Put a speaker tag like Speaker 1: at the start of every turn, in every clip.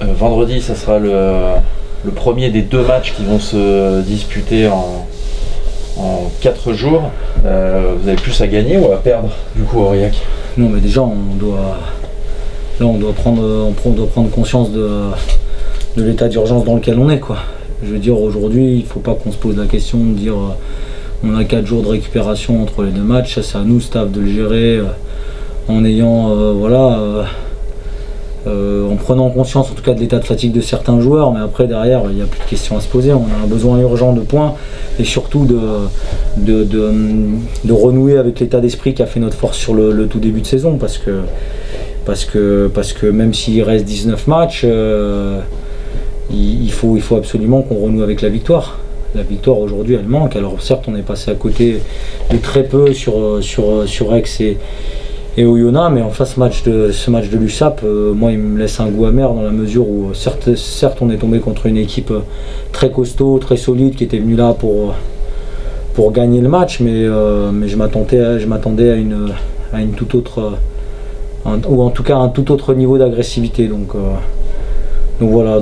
Speaker 1: vendredi, ça sera le premier des 2 matchs qui vont se disputer en 4 jours. Vous avez plus à gagner ou à perdre du coup, Aurillac?
Speaker 2: Non, mais déjà on doit prendre conscience de l'état d'urgence dans lequel on est, quoi. Je veux dire, aujourd'hui, il ne faut pas qu'on se pose la question de dire on a 4 jours de récupération entre les 2 matchs. Ça, c'est à nous, staff, de le gérer en ayant en prenant conscience en tout cas de l'état de fatigue de certains joueurs, mais après derrière il n'y a plus de questions à se poser. On a un besoin urgent de points et surtout de renouer avec l'état d'esprit qui a fait notre force sur le tout début de saison, parce que même s'il reste 19 matchs, il faut absolument qu'on renoue avec la victoire. La victoire aujourd'hui elle manque. Alors certes on est passé à côté de très peu sur Aix et Oyonnax, mais en face ce match de l'USAP, moi il me laisse un goût amer dans la mesure où certes on est tombé contre une équipe très costaud, très solide, qui était venue là pour gagner le match, mais je m'attendais à une toute autre, ou en tout cas un tout autre niveau d'agressivité. Donc voilà,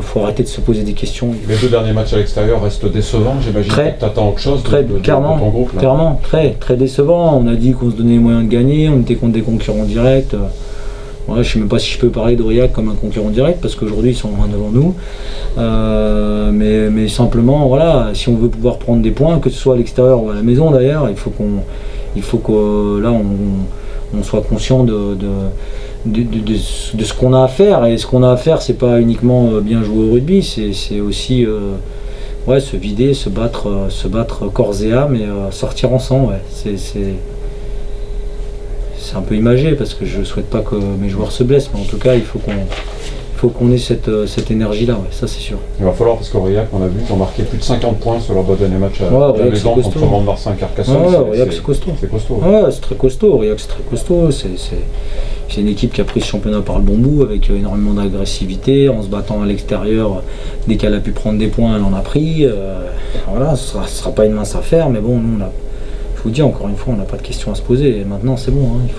Speaker 2: faut arrêter de se poser des questions.
Speaker 3: Les 2 derniers matchs à l'extérieur restent décevants, j'imagine que tu attends autre chose de ton groupe là.
Speaker 2: Clairement, très décevant. On a dit qu'on se donnait les moyens de gagner, on était contre des concurrents directs. Voilà, je ne sais même pas si je peux parler d'Aurillac comme un concurrent direct, parce qu'aujourd'hui ils sont loin devant nous. Mais simplement, voilà, si on veut pouvoir prendre des points, que ce soit à l'extérieur ou à la maison d'ailleurs, il faut que là on soit conscient de ce qu'on a à faire. Et ce qu'on a à faire, c'est pas uniquement bien jouer au rugby, c'est aussi se vider, se battre corps et âme et sortir ensemble. Ouais. C'est un peu imagé parce que je souhaite pas que mes joueurs se blessent, mais en tout cas il faut qu'on ait cette énergie là, ouais, ça c'est sûr.
Speaker 3: Il va falloir, parce qu'Aurillac, on a vu, ils ont marqué plus de 50 points sur leur dernier match à la maison contre Mont-de-Marsan et Carcassonne.
Speaker 2: Aurillac c'est costaud.
Speaker 3: C'est costaud.
Speaker 2: Ouais, c'est très costaud. Aurillac c'est très costaud. C'est une équipe qui a pris ce championnat par le bon bout avec énormément d'agressivité, en se battant à l'extérieur. Dès qu'elle a pu prendre des points, elle en a pris. Voilà, ce sera pas une mince affaire, mais bon, nous, je vous dis encore une fois, on n'a pas de questions à se poser. Et maintenant, c'est bon, hein, il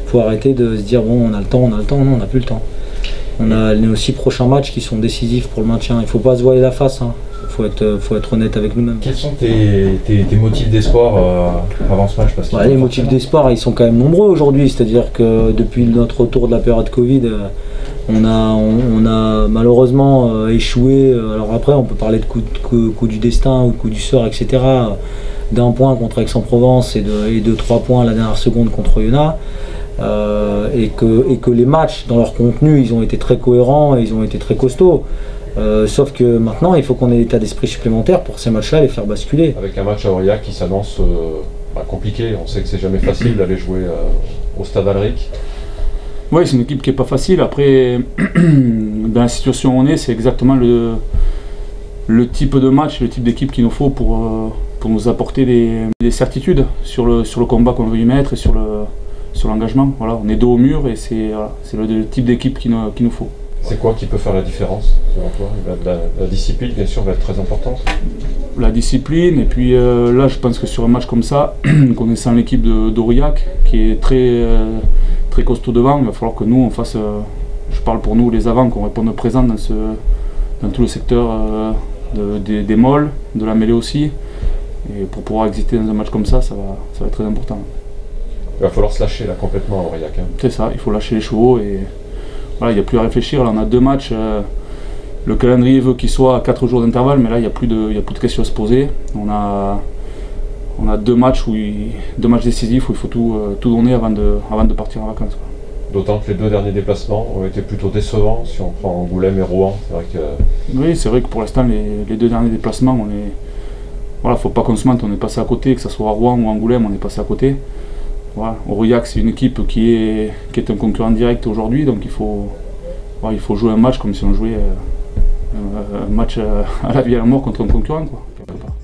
Speaker 2: faut arrêter de se dire bon, on a le temps. Non, on n'a plus le temps. On a nos 6 prochains matchs qui sont décisifs pour le maintien. Il ne faut pas se voiler la face. Hein. Faut être honnête avec nous-mêmes.
Speaker 1: Quels sont tes motifs d'espoir avant ce match? Parce
Speaker 2: les motifs d'espoir, ils sont quand même nombreux aujourd'hui. C'est-à-dire que depuis notre retour de la période Covid, on a malheureusement échoué. Alors après, on peut parler de coup du destin ou de coup du sort, etc. D'un point contre Aix-en-Provence et de 3 points à la dernière seconde contre Oyonnax. Et que les matchs, dans leur contenu, ils ont été très cohérents et ils ont été très costauds. Sauf que maintenant, il faut qu'on ait l'état d'esprit supplémentaire pour ces matchs-là les faire basculer.
Speaker 3: Avec un match à Aurillac qui s'annonce compliqué, on sait que c'est jamais facile d'aller jouer au Stade Alric.
Speaker 4: Oui, c'est une équipe qui n'est pas facile. Après, dans la situation où on est, c'est exactement le type de match, le type d'équipe qu'il nous faut pour nous apporter des certitudes sur le combat qu'on veut y mettre et sur l'engagement. Voilà, on est dos au mur et c'est le type d'équipe qu'il nous faut.
Speaker 3: C'est quoi qui peut faire la différence selon toi? La discipline, bien sûr, va être très importante.
Speaker 4: La discipline, et puis là, je pense que sur un match comme ça, connaissant l'équipe d'Aurillac, qui est très costaud devant, il va falloir que nous, on fasse, je parle pour nous, les avants, qu'on réponde présent dans tout le secteur des molles, de la mêlée aussi. Et pour pouvoir exister dans un match comme ça, ça va être très important.
Speaker 3: Il va falloir se lâcher là complètement à Aurillac. Hein.
Speaker 4: C'est ça, il faut lâcher les chevaux et voilà, il n'y a plus à réfléchir. Là, on a 2 matchs, le calendrier veut qu'il soit à 4 jours d'intervalle, mais là il n'y a plus de questions à se poser. On a 2 matchs décisifs où il faut tout donner avant de partir en vacances.
Speaker 3: D'autant que les 2 derniers déplacements ont été plutôt décevants si on prend Angoulême et Rouen. C'est vrai que...
Speaker 4: Oui, c'est vrai que pour l'instant les 2 derniers déplacements, voilà, faut pas qu'on se mente, on est passé à côté, que ce soit à Rouen ou Angoulême, on est passé à côté. Voilà. Aurillac, c'est une équipe qui est un concurrent direct aujourd'hui, donc il faut jouer un match comme si on jouait un match à la vie et à la mort contre un concurrent, quoi, quelque part.